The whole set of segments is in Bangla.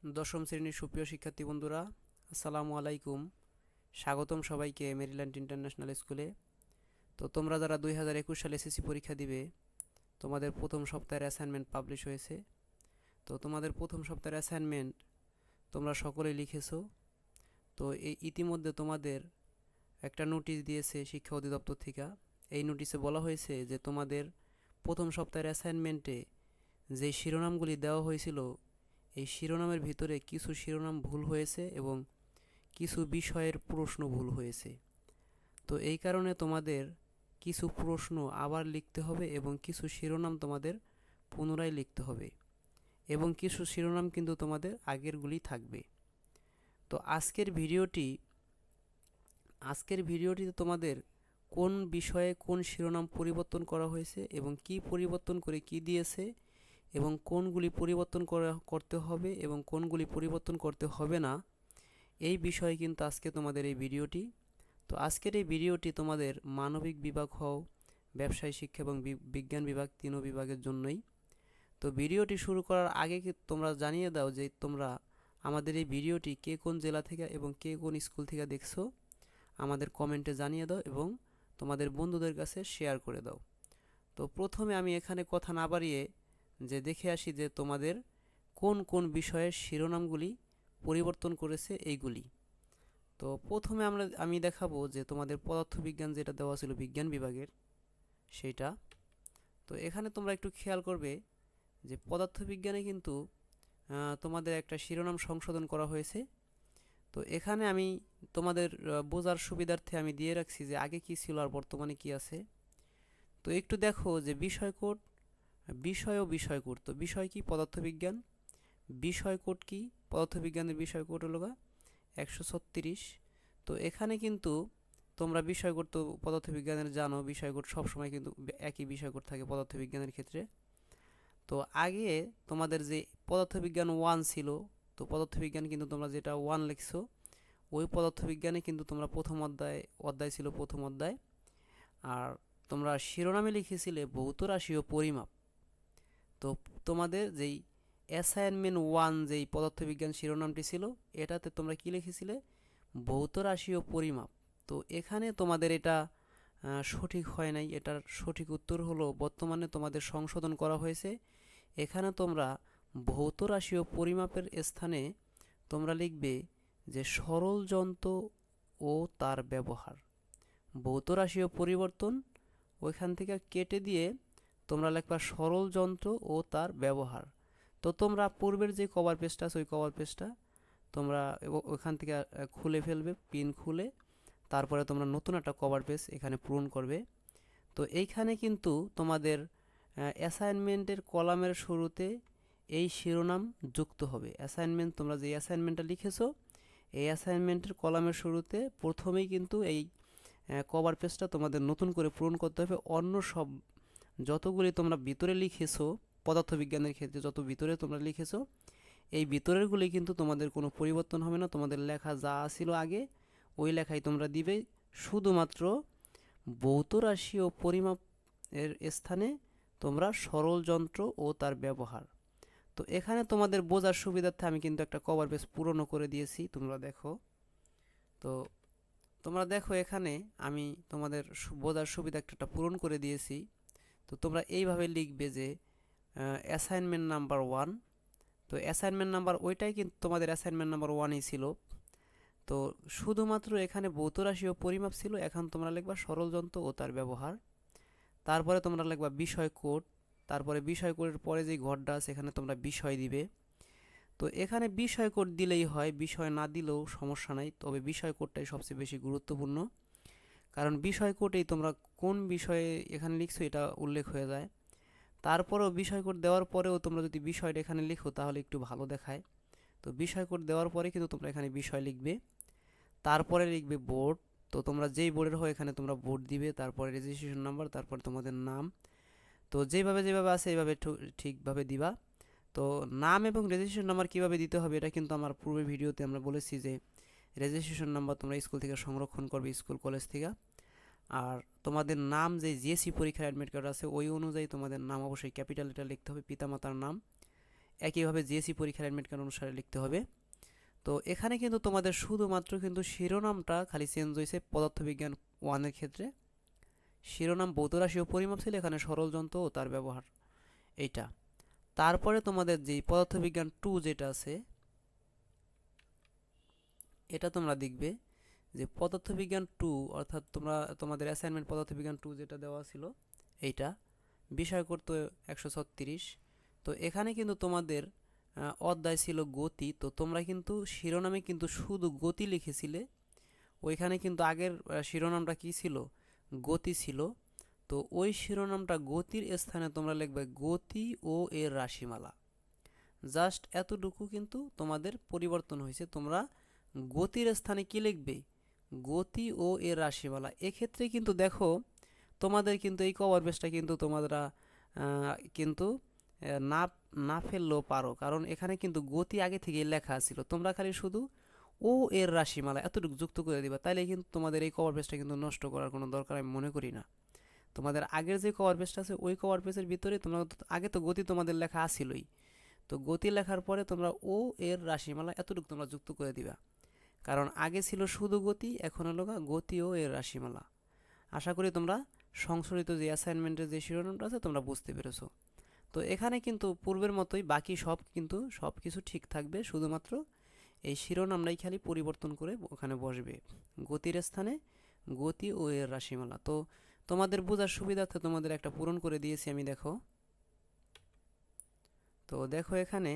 দশম শ্রেণীর সুপ্রিয় শিক্ষার্থী বন্ধুরা, আসসালামু আলাইকুম। স্বাগতম সবাইকে মেরিল্যান্ড ইন্টারন্যাশনাল স্কুলে। তো তোমরা যারা 2021 সালে এসএসসি পরীক্ষা দিবে, তোমাদের প্রথম সপ্তাহের অ্যাসাইনমেন্ট পাবলিশ হয়েছে। তো তোমাদের প্রথম সপ্তাহের অ্যাসাইনমেন্ট তোমরা সকলেই লিখেছো। তো এই ইতিমধ্যে তোমাদের একটা নোটিশ দিয়েছে শিক্ষা অধিদপ্তর থেকে। এই নোটিশে বলা হয়েছে যে তোমাদের প্রথম সপ্তাহের অ্যাসাইনমেন্টে যে শিরোনামগুলি দেওয়া হয়েছিল, এই শিরোনামের ভিতরে কিছু শিরোনাম ভুল হয়েছে এবং কিছু বিষয়ের প্রশ্ন ভুল হয়েছে। তো এই কারণে তোমাদের কিছু প্রশ্ন আবার লিখতে হবে এবং কিছু শিরোনাম তোমাদের পুনরায় লিখতে হবে এবং কিছু শিরোনাম কিন্তু তোমাদের আগেরগুলি থাকবে। তো আজকের ভিডিওটিতে তোমাদের কোন বিষয়ে কোন শিরোনাম পরিবর্তন করা হয়েছে এবং কি পরিবর্তন করে কি দিয়েছে এবং কোনগুলি পরিবর্তন করতে হবে এবং কোনগুলি পরিবর্তন করতে হবে না, এই বিষয়ে কিন্তু আজকে তোমাদের এই ভিডিওটি। তো আজকের এই ভিডিওটি তোমাদের মানবিক বিভাগ হও, ব্যবসায় শিক্ষা এবং বিজ্ঞান বিভাগ, তিনও বিভাগের জন্যই। তো ভিডিওটি শুরু করার আগে তোমরা জানিয়ে দাও যে তোমরা আমাদের এই ভিডিওটি কে কোন জেলা থেকে এবং কে কোন স্কুল থেকে দেখছো, আমাদের কমেন্টে জানিয়ে দাও এবং তোমাদের বন্ধুদের কাছে শেয়ার করে দাও। তো প্রথমে আমি এখানে কথা না বাড়িয়ে যে দেখে আসি যে তোমাদের কোন কোন বিষয়ের শিরোনামগুলি পরিবর্তন করেছে এইগুলি। তো প্রথমে আমি দেখাবো যে তোমাদের পদার্থবিজ্ঞান যেটা দেওয়া ছিল বিজ্ঞান বিভাগের সেইটা। তো এখানে তোমরা একটু খেয়াল করবে যে পদার্থবিজ্ঞানে কিন্তু তোমাদের একটা শিরোনাম সংশোধন করা হয়েছে। তো এখানে আমি তোমাদের বোঝার সুবিধার্থে আমি দিয়ে রাখছি যে আগে কি ছিল আর বর্তমানে কি আছে। তো একটু দেখো যে বিষয়কোড, বিষয় ও বিষয়কোড। তো বিষয় কি? পদার্থবিজ্ঞান। বিষয়কোড কি? পদার্থবিজ্ঞানের বিষয়কোড হলো 136। তো এখানে কিন্তু তোমরা বিষয়কোড তো পদার্থবিজ্ঞানের জানো, বিষয়কোড সবসময় কিন্তু একই বিষয়কোড থাকে পদার্থবিজ্ঞানের ক্ষেত্রে। তো আগে তোমাদের যে পদার্থবিজ্ঞান 1 ছিল, তো পদার্থবিজ্ঞান কিন্তু তোমরা যেটা 1 লিখছো, ওই পদার্থবিজ্ঞানে কিন্তু তোমরা অধ্যায় ছিল প্রথম অধ্যায়। আর তোমরা শিরোনামে লিখেছিলে ভৌত রাশি ও পরিমাপ। তো তোমাদের যেই অ্যাসাইনমেন্ট 1 যেই পদার্থবিজ্ঞান শিরোনামটি ছিল, এটাতে তোমরা কি লিখেছিলে? ভৌত রাশি ও পরিমাপ। তো এখানে তোমাদের এটা সঠিক হয় নাই। এটার সঠিক উত্তর হলো বর্তমানে তোমাদের সংশোধন করা হয়েছে। এখানে তোমরা ভৌত রাশি ও পরিমাপের স্থানে তোমরা লিখবে যে সরল যন্ত্র ও তার ব্যবহার। ভৌত রাশি ও পরিবর্তন ওইখান থেকে কেটে দিয়ে তোমরা লিখবা সরল যন্ত্র ও তার ব্যবহার। তো তোমরা পূর্বের যে কভার পেজটা আছে ওই কভার পেজটা তোমরা ওখান থেকে খুলে ফেলবে, পিন খুলে তারপরে তোমরা নতুন একটা কভার পেজ এখানে পূরণ করবে। তো এইখানে কিন্তু তোমাদের অ্যাসাইনমেন্টের কলামের শুরুতে এই শিরোনাম যুক্ত হবে। অ্যাসাইনমেন্ট তোমরা যে অ্যাসাইনমেন্টটা লিখেছো, এই অ্যাসাইনমেন্টের কলামের শুরুতে প্রথমেই কিন্তু এই কভার পেজটা তোমাদের নতুন করে পূরণ করতে হবে। অন্য সব যতগুলি তোমরা ভিতরে লিখেছো, পদার্থবিজ্ঞানের ক্ষেত্রে যত ভিতরে তোমরা লিখেছো, এই ভিতরেরগুলি কিন্তু তোমাদের কোনো পরিবর্তন হবে না। তোমাদের লেখা যা ছিল আগে ওই লেখাই তোমরা দিবে। শুধুমাত্র ভৌত রাশি ও পরিমাপ এর স্থানে তোমরা সরল যন্ত্র ও তার ব্যবহার। তো এখানে তোমাদের বোঝার সুবিধার্থে আমি কিন্তু একটা কভার পেজ পূরণও করে দিয়েছি, তোমরা দেখো। তো তোমরা দেখো এখানে আমি তোমাদের বোঝার সুবিধা একটা পূরণ করে দিয়েছি। তো তোমরা এইভাবে লিখবে যে অ্যাসাইনমেন্ট নাম্বার 1। তো অ্যাসাইনমেন্ট নাম্বার ওইটাই কিন্তু তোমাদের অ্যাসাইনমেন্ট নাম্বার 1ই ছিল। তো শুধুমাত্র এখানে ভৌত রাশি ও পরিমাপ ছিল। এখন তোমরা লিখবা সরল যন্ত্র ও তার ব্যবহার। তারপরে তোমরা লিখবা বিষয় কোড। তারপরে বিষয় কোডের পরে যে ঘরটা আছে এখানে তোমরা বিষয় দিবে। তো এখানে বিষয় কোড দিলেই হয়, বিষয় না দিলেও সমস্যা নাই, তবে বিষয় কোডটাই সবচেয়ে বেশি গুরুত্বপূর্ণ। কারণ বিষয় কোডেই তোমরা কোন বিষয়ে এখানে লিখছো এটা উল্লেখ হয়ে যায়। তারপরেও বিষয় কোড দেওয়ার পরেও তোমরা যদি বিষয়টা এখানে লিখো তাহলে একটু ভালো দেখায়। তো বিষয় কোড দেওয়ার পরে কিন্তু তোমরা এখানে বিষয় লিখবে, তারপরে লিখবে বোর্ড। তো তোমরা যেই বোর্ডের হয় এখানে তোমরা বোর্ড দিবে, তারপরে রেজিস্ট্রেশন নাম্বার, তারপর তোমাদের নাম। তো যেভাবে যেভাবে আছে এইভাবে ঠিকভাবে দিবা। তো নাম এবং রেজিস্ট্রেশন নাম্বার কীভাবে দিতে হবে এটা কিন্তু আমার পূর্বের ভিডিওতে আমরা বলেছি যে রেজিস্ট্রেশন নাম্বার তোমরা স্কুল থেকে সংরক্ষণ করবে, স্কুল কলেজ থেকে। আর তোমাদের নাম যে জিএসসি পরীক্ষার অ্যাডমিট কার্ড আছে ওই অনুযায়ী তোমাদের নাম অবশ্যই ক্যাপিটাল লেটার লিখতে হবে, পিতামাতার নাম। একইভাবে জিএসসি পরীক্ষার অ্যাডমিট কার্ড অনুসারে লিখতে হবে। তো এখানে কিন্তু তোমাদের শুধুমাত্র কিন্তু শিরোনামটা খালি চেঞ্জ হয়েছে পদার্থবিজ্ঞান 1-এর ক্ষেত্রে। শিরোনাম ভৌত রাশি ও পরিমাপ ছিল, এখানে সরল যন্ত্র ও তার ব্যবহার এইটা। তারপরে তোমাদের যে পদার্থবিজ্ঞান 2 যেটা আছে, এটা তোমরা দেখবে যে পদার্থবিজ্ঞান 2 অর্থাৎ তোমাদের অ্যাসাইনমেন্ট পদার্থবিজ্ঞান 2 যেটা দেওয়া ছিল এইটা, বিষয় করতে 136। তো এখানে কিন্তু তোমাদের অধ্যায় ছিল গতি। তো তোমরা কিন্তু শিরোনামে কিন্তু শুধু গতি লিখেছিলে, ওইখানে কিন্তু আগের শিরোনামটা কি ছিল, গতি ছিল। তো ওই শিরোনামটা গতির স্থানে তোমরা লিখবে গতি ও এর রাশিমালা। জাস্ট এতটুকু কিন্তু তোমাদের পরিবর্তন হয়েছে। তোমরা গতির স্থানে কি লিখবে, গতি ও এর রাশিমালা। এক্ষেত্রে কিন্তু দেখো তোমাদের কিন্তু এই কভার পেজটা কিন্তু তোমরা কিন্তু না না ফেললেও পারো, কারণ এখানে কিন্তু গতি আগে থেকেই লেখা ছিল। তোমরা খালি শুধু ও এর রাশিমালা এতটুকু যুক্ত করে দিবা, তাইলে কিন্তু তোমাদের এই কভার পেজটা কিন্তু নষ্ট করার কোনো দরকার আমি মনে করি না। তোমাদের আগের যে কভার পেজটা আছে ওই কভার পেজের ভিতরে তোমরা আগে তো গতি তোমাদের লেখা আসিলই, তো গতি লেখার পরে তোমরা ও এর রাশিমালা এতটুকু তোমরা যুক্ত করে দিবা, কারণ আগে ছিল শুধু গতি, এখন হলো গতি ও এর রাশিমালা। আশা করি তোমরা সংশোধিত যে অ্যাসাইনমেন্টের যে শিরোনামটা আছে তোমরা বুঝতে পেরেছো। তো এখানে কিন্তু পূর্বের মতোই বাকি সব কিছু ঠিক থাকবে, শুধুমাত্র এই শিরোনামটাই খালি পরিবর্তন করে ওখানে বসবে, গতির স্থানে গতি ও এর রাশিমালা। তো তোমাদের বোঝার সুবিধার্থে তোমাদের একটা পূরণ করে দিয়েছি আমি, দেখো। তো দেখো এখানে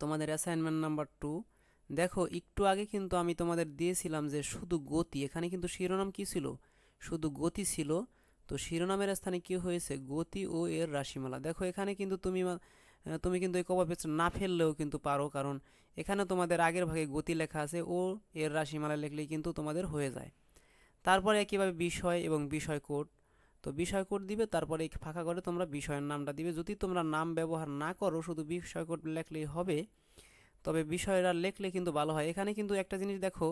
তোমাদের অ্যাসাইনমেন্ট নাম্বার 2, দেখো একটু আগে কিন্তু আমি তোমাদের দিয়েছিলাম যে শুধু গতি, এখানে কিন্তু শিরোনাম কি ছিল, শুধু গতি ছিল। তো শিরোনামের স্থানে কি হয়েছে, গতি ও এর রাশিমালা। দেখো এখানে কিন্তু তুমি কিন্তু এই কভার পেজটা না ফেললেও কিন্তু পারো, কারণ এখানে তোমাদের আগের ভাগে গতি লেখা আছে, ও এর রাশিমালা লিখলেই কিন্তু তোমাদের হয়ে যায়। তারপরে একইভাবে বিষয় এবং বিষয় কোড, তো বিষয় কোড দিবে, তারপরে এই ফাঁকা করে তোমরা বিষয়ের নামটা দিবে। যদি তোমরা নাম ব্যবহার না করো, শুধু বিষয় কোড লেখলেই হবে, তবে বিষয়টা লিখলে কিন্তু ভালো হয়। এখানে কিন্তু একটা জিনিস দেখো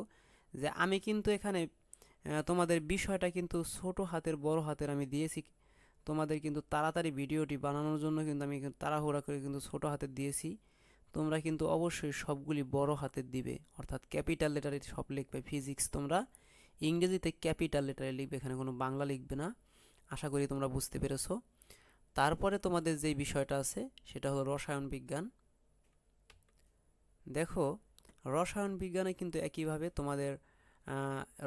যে আমি কিন্তু এখানে তোমাদের বিষয়টা কিন্তু ছোট হাতের বড় হাতের আমি দিয়েছি, তোমাদের কিন্তু তাড়াতাড়ি ভিডিওটি বানানোর জন্য কিন্তু আমি তাড়াহুড়া করে কিন্তু ছোট হাতের দিয়েছি। তোমরা কিন্তু অবশ্যই সবগুলি বড় হাতের দিবে, অর্থাৎ ক্যাপিটাল লেটারে সব লিখবে। ফিজিক্স তোমরা ইংরেজিতে ক্যাপিটাল লেটারে লিখবে, এখানে কোনো বাংলা লিখবে না। আশা করি তোমরা বুঝতে পেরেছো। তারপরে তোমাদের যে বিষয়টা আছে সেটা হলো রসায়ন বিজ্ঞান। দেখো রসায়ন বিজ্ঞানে কিন্তু একইভাবে তোমাদের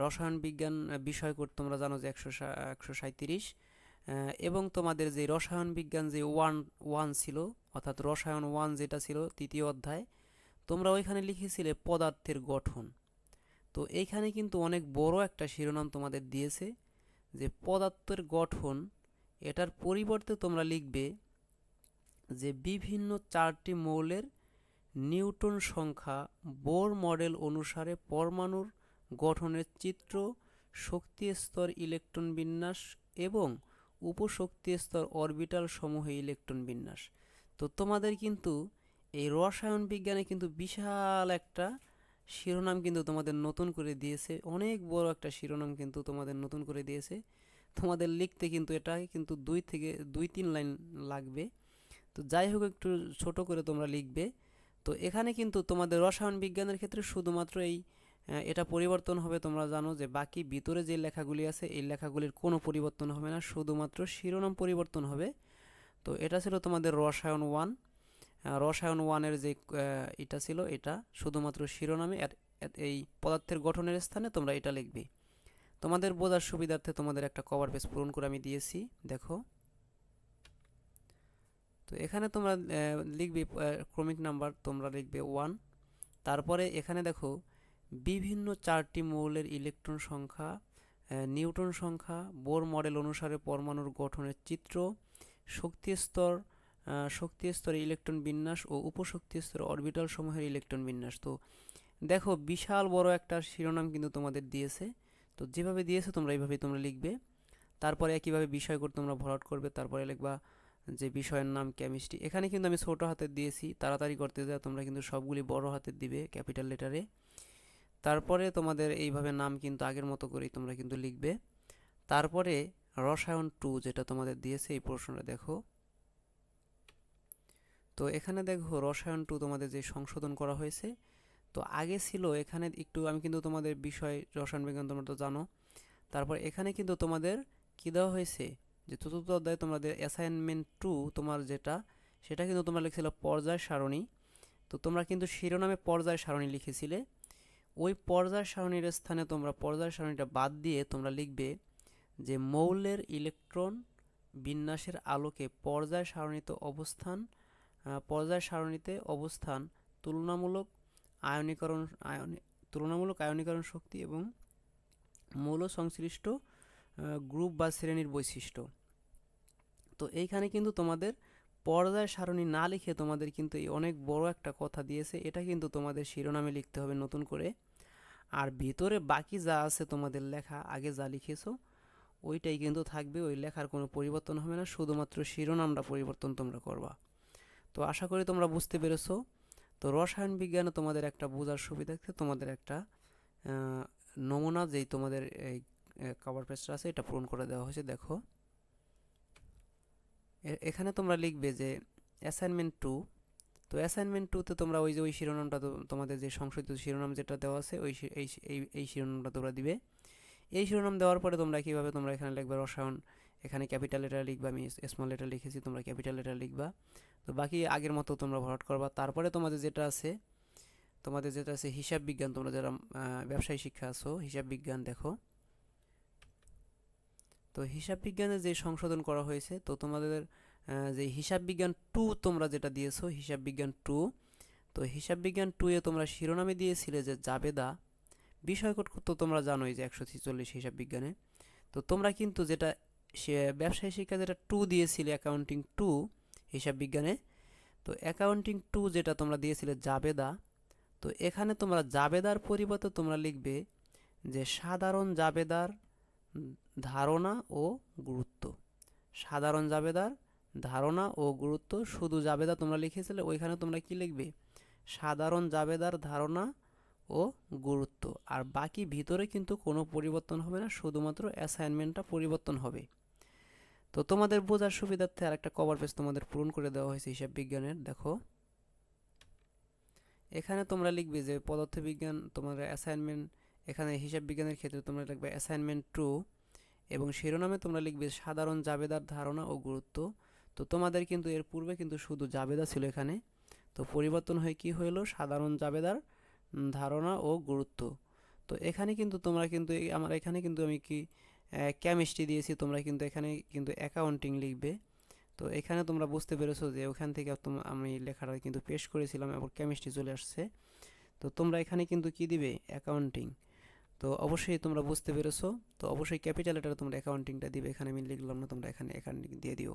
রসায়ন বিজ্ঞান বিষয় কোড তোমরা জানো যে 137, এবং তোমাদের যে রসায়ন বিজ্ঞান যে 1 ছিল, অর্থাৎ রসায়ন 1 যেটা ছিল তৃতীয় অধ্যায়, তোমরা ওইখানে লিখেছিলে পদার্থের গঠন। তো এইখানে কিন্তু অনেক বড় একটা শিরোনাম তোমাদের দিয়েছে যে পদার্থের গঠন, এটার পরিবর্তে তোমরা লিখবে যে বিভিন্ন 4টি মৌলের নিউটন সংখ্যা, বোর মডেল অনুসারে পরমাণুর গঠনের চিত্র, শক্তি স্তর, ইলেকট্রন বিন্যাস এবং উপশক্তি স্তর অরবিটাল সমূহে ইলেকট্রন বিন্যাস। তো তোমাদের কিন্তু এই রসায়ন বিজ্ঞানে কিন্তু বিশাল একটা শিরোনাম কিন্তু তোমাদের নতুন করে দিয়েছে, অনেক বড় একটা শিরোনাম কিন্তু তোমাদের নতুন করে দিয়েছে। তোমাদের লিখতে কিন্তু এটা কিন্তু 2 থেকে 3 লাইন লাগবে। তো যাই হোক একটু ছোট করে তোমরা লিখবে। তো এখানে কিন্তু তোমাদের রসায়ন বিজ্ঞানের ক্ষেত্রে শুধুমাত্র এটা পরিবর্তন হবে, তোমরা জানো যে বাকি ভিতরে যে লেখাগুলি আছে এই লেখাগুলির কোনো পরিবর্তন হবে না, শুধুমাত্র শিরোনাম পরিবর্তন হবে। তো এটা ছিল তোমাদের রসায়ন 1। রসায়ন 1-এর যে এটা ছিল, এটা শুধুমাত্র শিরোনামে এই পদার্থের গঠনের স্থানে তোমরা এটা লিখবে। তোমাদের বোঝার সুবিধার্থে তোমাদের একটা কভার পেজ পূরণ করে আমি দিয়েছি, দেখো। তো এখানে তোমরা লিখবে ক্রমিক নাম্বার, তোমরা লিখবে 1। তারপরে এখানে দেখো বিভিন্ন 4টি মৌলের ইলেকট্রন সংখ্যা, নিউটন সংখ্যা, বোর মডেল অনুসারে পরমাণুর গঠনের চিত্র, শক্তি স্তরে ইলেকট্রন বিন্যাস ও উপশক্তি স্তরে অরবিটাল সমূহের ইলেকট্রন বিন্যাস। তো দেখো বিশাল বড় একটা শিরোনাম কিন্তু তোমাদের দিয়েছে। তো যেভাবে দিয়েছে তোমরা এইভাবেই তোমরা লিখবে। তারপরে একইভাবে বিষয় করে তোমরা ভরাট করবে, তারপরে লিখবা যে বিষয়ের নাম কেমিস্ট্রি। এখানে কিন্তু আমি ছোট হাতের দিয়েছি, তাড়াতাড়ি করতে যাও তোমরা কিন্তু সবগুলি বড় হাতের দিবে ক্যাপিটাল লেটারে। তারপরে তোমাদের এইভাবে নাম কিন্তু আগের মতো করেই তোমরা কিন্তু লিখবে। তারপরে রসায়ন 2 যেটা তোমাদের দিয়েছে এই প্রশ্নটা দেখো। তো এখানে দেখো রসায়ন 2 তোমাদের যে সংশোধন করা হয়েছে। তো আগে ছিল এখানে একটু, আমি কিন্তু তোমাদের বিষয় রসায়ন বিজ্ঞান তোমরা তো জানো। তারপর এখানে কিন্তু তোমাদের কি দেওয়া হয়েছে, যে চতুর্থ অধ্যায়ে তোমাদের অ্যাসাইনমেন্ট 2 তোমার যেটা, সেটা কিন্তু তোমরা লিখছিল পর্যায় সারণী। তো তোমরা কিন্তু শিরোনামে পর্যায় সারণী লিখেছিলে। ওই পর্যায় সারণীর স্থানে তোমরা পর্যায় সারণীটা বাদ দিয়ে তোমরা লিখবে যে মৌলের ইলেকট্রন বিন্যাসের আলোকে পর্যায় সারণীতে অবস্থান, তুলনামূলক আয়নীকরণ তুলনামূলক আয়নীকরণ শক্তি এবং মৌল সংশ্লিষ্ট গ্রুপ বা শ্রেণীর বৈশিষ্ট্য। তো এইখানে কিন্তু তোমাদের পর্যায় সারণী না লিখে তোমাদের কিন্তু এই অনেক বড় একটা কথা দিয়েছে, এটা কিন্তু তোমাদের শিরোনামে লিখতে হবে নতুন করে। আর ভিতরে বাকি যা আছে তোমাদের লেখা, আগে যা লিখেছো ওইটাই কিন্তু থাকবে, ওই লেখার কোনো পরিবর্তন হবে না, শুধুমাত্র শিরোনামটা পরিবর্তন তোমরা করবা। তো আশা করি তোমরা বুঝতে পেরেছো। তো রসায়ন বিজ্ঞানে তোমাদের একটা বোঝার সুবিধার্থে তোমাদের একটা নমুনা যেই তোমাদের এই কভার পেজটা আছে এটা পূরণ করে দেওয়া হয়েছে। দেখো এখানে তোমরা লিখবে যে অ্যাসাইনমেন্ট 2। তো অ্যাসাইনমেন্ট 2তে তোমরা ওই যে ওই শিরোনামটা, তোমাদের যে সংশোধিত শিরোনাম যেটা দেওয়া আছে ওই এই শিরোনামটা তোমরা দিবে। এই শিরোনাম দেওয়ার পরে তোমরা কীভাবে তোমরা এখানে লিখবে রসায়ন, এখানে ক্যাপিটাল লেটার লিখবা, আমি স্মল লেটার লিখেছি, তোমরা ক্যাপিটাল লেটার লিখবা। তো বাকি আগের মতো তোমরা ভরাট করবা। তারপরে তোমাদের যেটা আছে হিসাব বিজ্ঞান, তোমরা যারা ব্যবসায়ী শিক্ষা আছো হিসাব বিজ্ঞান, দেখো তো হিসাব বিজ্ঞানে যে সংশোধন করা হয়েছে, তো তোমাদের যে হিসাব বিজ্ঞান 2 তোমরা যেটা দিয়েছো হিসাব বিজ্ঞান 2, তো হিসাব বিজ্ঞান 2 এ তোমরা শিরোনামে দিয়েছিলে যে জাবেদা। বিষয়কোড তো তোমরা জানোই যে 146 হিসাব বিজ্ঞানে। তো তোমরা কিন্তু যেটা ব্যবসায়ী শিক্ষা যেটা 2 দিয়েছিলে অ্যাকাউন্টিং 2 হিসাব বিজ্ঞানে, তো অ্যাকাউন্টিং 2 যেটা তোমরা দিয়েছিলে জাবেদা, তো এখানে তোমরা জাবেদার পরিবর্তে তোমরা লিখবে যে সাধারণ জাবেদার ধারণা ও গুরুত্ব। সাধারণ জাবেদার ধারণা ও গুরুত্ব, শুধু জাবেদা তোমরা লিখেছিলে, ওইখানে তোমরা কি লিখবে সাধারণ জাবেদার ধারণা ও গুরুত্ব। আর বাকি ভিতরে কিন্তু কোনো পরিবর্তন হবে না, শুধুমাত্র অ্যাসাইনমেন্টটা পরিবর্তন হবে। তো তোমাদের বোঝার সুবিধার্থে আর একটা কভার পেজ তোমাদের পূরণ করে দেওয়া হয়েছে হিসাব বিজ্ঞানের। দেখো এখানে তোমরা লিখবে যে পদার্থবিজ্ঞান তোমাদের অ্যাসাইনমেন্ট, এখানে হিসাব বিজ্ঞানের ক্ষেত্রে তোমরা লিখবে অ্যাসাইনমেন্ট 2 এবং শিরোনামে তোমরা লিখবে সাধারণ জাবেদার ধারণা ও গুরুত্ব। তো তোমাদের কিন্তু এর পূর্বে কিন্তু শুধু জাবেদা ছিল এখানে, তো পরিবর্তন হয়ে কি হলো সাধারণ জাবেদার ধারণা ও গুরুত্ব। তো এখানে কিন্তু তোমরা কিন্তু আমার এখানে কিন্তু আমি কি কেমিস্ট্রি দিয়েছি, তোমরা কিন্তু এখানে কিন্তু অ্যাকাউন্টিং লিখবে। তো এখানে তোমরা বুঝতে পেরেছো যে ওখান থেকে আমি লেখাটা কিন্তু পেশ করেছিলাম এবং কেমিস্ট্রি চলে আসছে। তো তোমরা এখানে কিন্তু কি দিবে অ্যাকাউন্টিং। তো অবশ্যই তোমরা বুঝতে পেরেছো। তো অবশ্যই ক্যাপিটাল লেটারে তোমরা অ্যাকাউন্টিংটা দিবে, এখানে আমি লিখলাম না, তোমরা এখানে অ্যাকাউন্টিং দিয়ে দিও।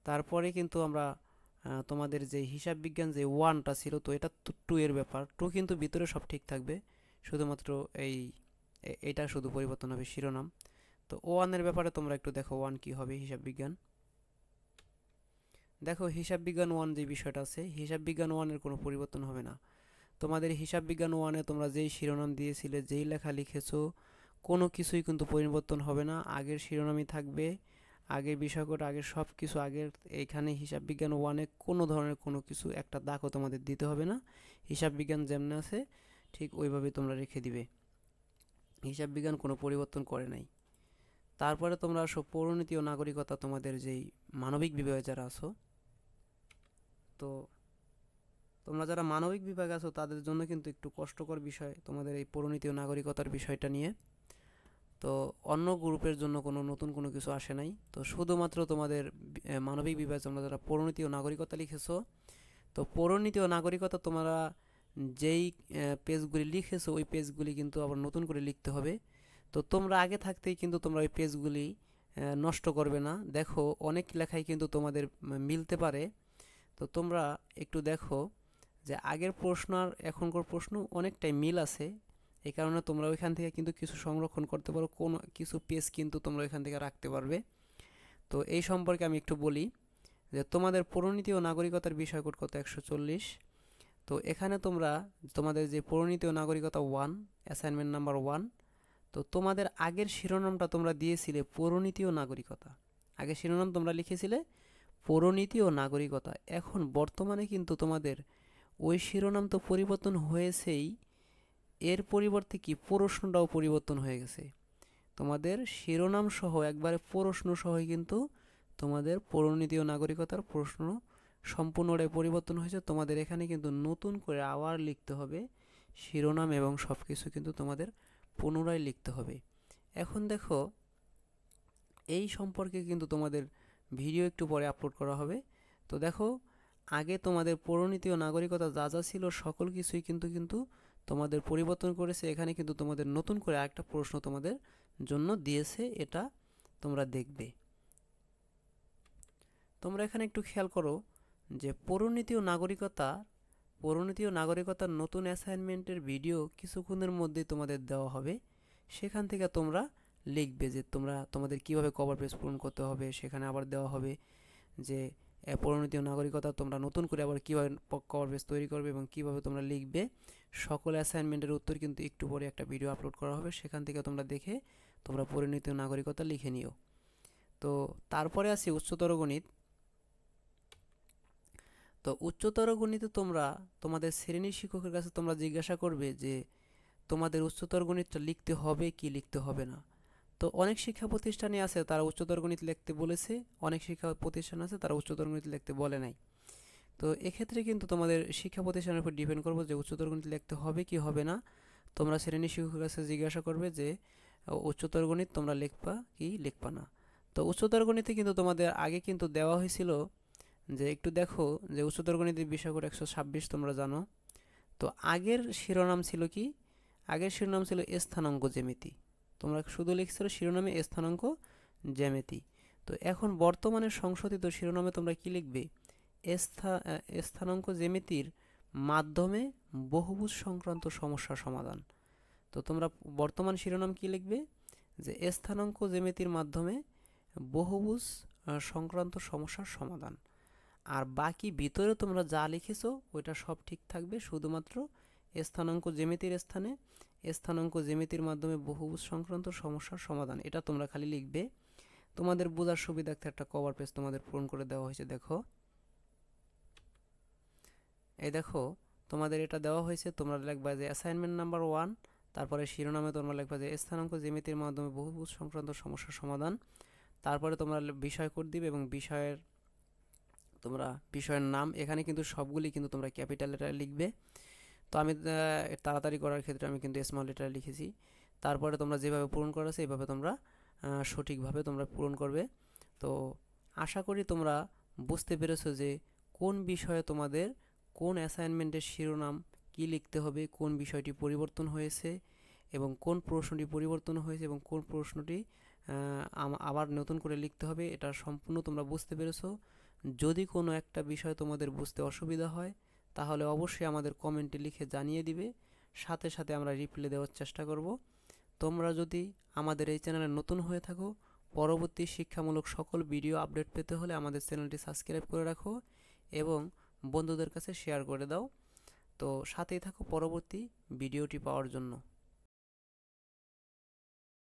তারপরে কিন্তু আমরা তোমাদের যে হিসাব বিজ্ঞান যে 1টা ছিল, তো এটা 2 এর ব্যাপার। 2 কিন্তু ভিতরে সব ঠিক থাকবে, শুধুমাত্র এইটা শুধু পরিবর্তন হবে শিরোনাম। তো 1 এর ব্যাপারে তোমরা একটু দেখো 1 কি হবে হিসাব বিজ্ঞান। দেখো হিসাব বিজ্ঞান 1 যে বিষয়টা আছে, হিসাব বিজ্ঞান 1 এর কোনো পরিবর্তন হবে না। তোমাদের হিসাব বিজ্ঞান 1 এ তোমরা যেই শিরোনাম দিয়েছিলে, যেই লেখা লিখেছো, কোনো কিছুই কিন্তু পরিবর্তন হবে না, আগের শিরোনামই থাকবে, আগের বিষয়কোড, আগের সব কিছু আগের। এইখানে হিসাব বিজ্ঞান 1 এ কোনো ধরনের কোনো কিছু একটা দাগও তোমাদের দিতে হবে না, হিসাব বিজ্ঞান যেমন আছে ঠিক ওইভাবে তোমরা রেখে দিবে। হিসাব বিজ্ঞান কোনো পরিবর্তন করে নাই। তারপরে তোমরা আসো পৌরনীতি ও নাগরিকতা, তোমাদের যেই মানবিক বিভাগে যারা আছো, তো তোমরা যারা মানবিক বিভাগ আছো তাদের জন্য কিন্তু একটু কষ্টকর বিষয় তোমাদের এই পৌরনীতি ও নাগরিকতার বিষয়টা নিয়ে। তো অন্য গ্রুপের জন্য কোনো নতুন কোনো কিছু আসে নাই, তো শুধুমাত্র তোমাদের মানবিক বিভাগে তোমরা যারা পৌরনীতি ও নাগরিকতা লিখেছো, তো পৌরনীতি ও নাগরিকতা তোমরা যেই পেজগুলি লিখেছো ওই পেজগুলি কিন্তু আবার নতুন করে লিখতে হবে। তো তোমরা আগে থাকতেই কিন্তু তোমরা ওই পেজগুলি নষ্ট করবে না। দেখো অনেক লেখাই কিন্তু তোমাদের মিলতে পারে, তো তোমরা একটু দেখো যে আগের প্রশ্ন আর এখনকার প্রশ্ন অনেকটাই মিল আছে, এই কারণে তোমরা ওইখান থেকে কিন্তু কিছু সংরক্ষণ করতে পারো, কোনো কিছু পেজ কিন্তু তোমরা ওইখান থেকে রাখতে পারবে। তো এই সম্পর্কে আমি একটু বলি যে তোমাদের পৌরনীতি ও নাগরিকতার বিষয়কোড কত 140। তো এখানে তোমরা তোমাদের যে পৌরনীতি ও নাগরিকতা 1 অ্যাসাইনমেন্ট নাম্বার 1, তো তোমাদের আগের শিরোনামটা তোমরা দিয়েছিলে পৌরনীতি ও নাগরিকতা, আগের শিরোনাম তোমরা লিখেছিলে পৌরনীতি ও নাগরিকতা। এখন বর্তমানে কিন্তু তোমাদের ওই শিরোনাম তো পরিবর্তন হয়েছেই, এর পরিবর্তে কি প্রশ্নটাও পরিবর্তন হয়ে গেছে। তোমাদের শিরোনাম সহ একবারে প্রশ্ন সহই কিন্তু তোমাদের পৌরনীতি ও নাগরিকতার প্রশ্ন সম্পূর্ণটাই পরিবর্তন হয়েছে। তোমাদের এখানে কিন্তু নতুন করে আবার লিখতে হবে শিরোনাম এবং সব কিছু কিন্তু তোমাদের পুনরায় লিখতে হবে। এখন দেখো, এই সম্পর্কে কিন্তু তোমাদের ভিডিও একটু পরে আপলোড করা হবে। তো দেখো, আগে তোমাদের পৌরনীতি ও নাগরিকতা যা যা ছিল সকল কিছুই কিন্তু তোমাদের পরিবর্তন করেছে। এখানে কিন্তু তোমাদের নতুন করে আরেকটা প্রশ্ন তোমাদের জন্য দিয়েছে, এটা তোমরা দেখবে। তোমরা এখানে একটু খেয়াল করো যে পৌরনীতি ও নাগরিকতার নতুন অ্যাসাইনমেন্টের ভিডিও কিছুক্ষণের মধ্যেই তোমাদের দেওয়া হবে। সেখান থেকে তোমরা লিখবে যে তোমাদের কিভাবে কভার পেজ পূরণ করতে হবে। সেখানে আবার দেওয়া হবে যে পৌরনীতি ও নাগরিকতা তোমরা নতুন করে আবার কীভাবে কভার পেজ তৈরি করবে এবং কিভাবে তোমরা লিখবে। সকল অ্যাসাইনমেন্টের উত্তর কিন্তু একটু পরে একটা ভিডিও আপলোড করা হবে, সেখান থেকে তোমরা দেখে তোমরা পৌরনীতি ও নাগরিকতা লিখে নিও। তো তারপরে আছে উচ্চতর গণিত। তো উচ্চতর গণিতে তোমরা তোমাদের শ্রেণীর শিক্ষকের কাছে তোমরা জিজ্ঞাসা করবে যে তোমাদের উচ্চতর গণিতটা লিখতে হবে কি লিখতে হবে না। তো অনেক শিক্ষা প্রতিষ্ঠানে আছে তারা উচ্চতর গণিত লিখতে বলেছে, অনেক শিক্ষা প্রতিষ্ঠান আছে তারা উচ্চতর গণিত লিখতে বলে নাই। তো এক্ষেত্রে কিন্তু তোমাদের শিক্ষা প্রতিষ্ঠানের উপর ডিপেন্ড করবো যে উচ্চতর গণিত লিখতে হবে কি হবে না। তোমরা শ্রেণীর শিক্ষকের কাছে জিজ্ঞাসা করবে যে উচ্চতর গণিত তোমরা লিখবা কি লিখবা না। তো উচ্চতর গণিতে কিন্তু তোমাদের আগে কিন্তু দেওয়া হয়েছিল যে একটু দেখো যে উচ্চতর গণিতের বিষয়কোড 126 তোমরা জানো। তো আগের শিরোনাম ছিল কি, আগের শিরোনাম ছিল স্থানাঙ্ক জ্যামিতি। তোমরা শুধু লিখছিল শিরোনামে স্থানাঙ্ক জ্যামিতি। তো এখন বর্তমানে সংশোধিত শিরোনামে তোমরা কি লিখবে, স্থানাঙ্ক জ্যামিতির মাধ্যমে বহুভুজ সংক্রান্ত সমস্যার সমাধান। তো তোমরা বর্তমান শিরোনাম কি লিখবে, যে স্থানাঙ্ক জ্যামিতির মাধ্যমে বহুভুজ সংক্রান্ত সমস্যার সমাধান। আর বাকি ভিতরে তোমরা যা লিখেছো ওইটা সব ঠিক থাকবে, শুধুমাত্র স্থানাঙ্ক জ্যামিতির স্থানে স্থানাঙ্ক জ্যামিতির মাধ্যমে বহুভুজ সংক্রান্ত সমস্যার সমাধান, এটা তোমরা খালি লিখবে। তোমাদের বোঝার সুবিধার্থে একটা কভার পেজ তোমাদের পূরণ করে দেওয়া হয়েছে। দেখো, এই দেখো তোমাদের এটা দেওয়া হয়েছে। তোমরা লিখবা যে অ্যাসাইনমেন্ট নাম্বার 1, তারপরে শিরোনামে তোমরা লিখবা যে স্থানাঙ্ক জ্যামিতির মাধ্যমে বহুভুজ সংক্রান্ত সমস্যার সমাধান। তারপরে তোমরা বিষয় কোড দিবে এবং বিষয়ের নাম। এখানে কিন্তু সবগুলি কিন্তু তোমরা ক্যাপিটাল লেটারে লিখবে। তো আমি তাড়াতাড়ি করার ক্ষেত্রে আমি কিন্তু স্মল লেটারে লিখেছি। তারপরে তোমরা যেভাবে পূরণ করেছো এইভাবে তোমরা সঠিকভাবে তোমরা পূরণ করবে। তো আশা করি তোমরা বুঝতে পেরেছো যে কোন বিষয়ে তোমাদের কোন অ্যাসাইনমেন্টের শিরোনাম কি লিখতে হবে, কোন বিষয়টি পরিবর্তন হয়েছে এবং কোন প্রশ্নটি পরিবর্তন হয়েছে এবং কোন প্রশ্নটি আবার নতুন করে লিখতে হবে, এটা সম্পূর্ণ তোমরা বুঝতে পেরেছো। যদি কোনো একটা বিষয় তোমাদের বুঝতে অসুবিধা হয় তাহলে অবশ্যই আমাদের কমেন্টে লিখে জানিয়ে দিবে, সাথে সাথে আমরা রিপ্লাই দেওয়ার চেষ্টা করব। তোমরা যদি আমাদের এই চ্যানেলে নতুন হয়ে থাকো, পরবর্তী শিক্ষামূলক সকল ভিডিও আপডেট পেতে হলে আমাদের চ্যানেলটি সাবস্ক্রাইব করে রাখো এবং বন্ধুদের কাছে শেয়ার করে দাও। তো সাথেই থাকো পরবর্তী ভিডিওটি পাওয়ার জন্য।